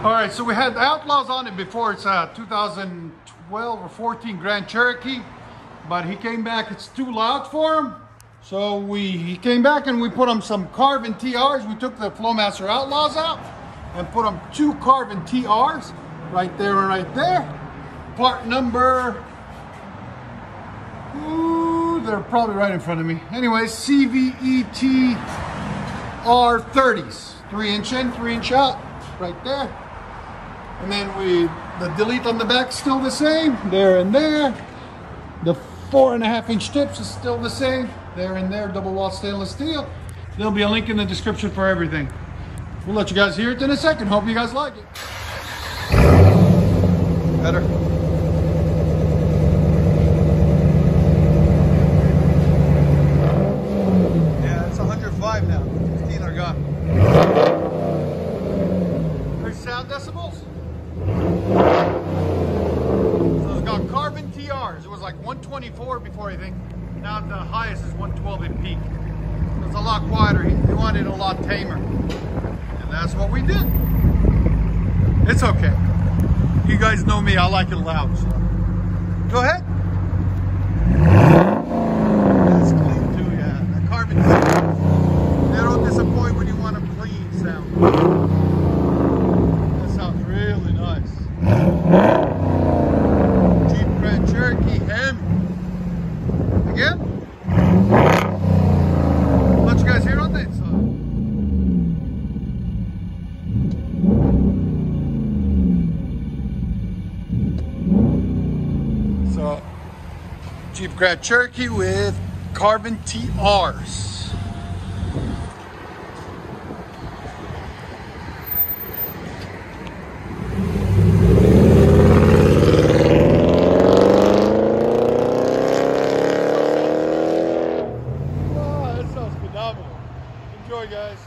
All right, so we had the Outlaws on it before. It's a 2012 or 14 Grand Cherokee, but he came back, it's too loud for him. So he came back and we put him some CARVEN TRs. We took the Flowmaster Outlaws out and put him 2 CARVEN TRs right there and right there. Part number, ooh, they're probably right in front of me. Anyways, CVET R30s, 3-inch in, 3-inch out, right there. And then the delete on the back still the same, there and there. The 4.5-inch tips is still the same, there and there, double wall stainless steel. There'll be a link in the description for everything. We'll let you guys hear it in a second. Hope you guys like it. Better. Yeah, it's 105 now. 15 are gone. There's sound decibels. So it's got CARVEN TRs. It was like 124 before, I think. Now the highest is 112 in peak. It's a lot quieter. He wanted a lot tamer. And that's what we did. It's okay. You guys know me, I like it loud. So. Go ahead. That's clean too, yeah. The CARVEN TRs. They don't disappoint when you want a clean sound. That sounds really nice. Jeep Grand Cherokee HEMI. Again, let you guys hear on the inside. So, Jeep Grand Cherokee with CARVEN TRs. Enjoy, guys.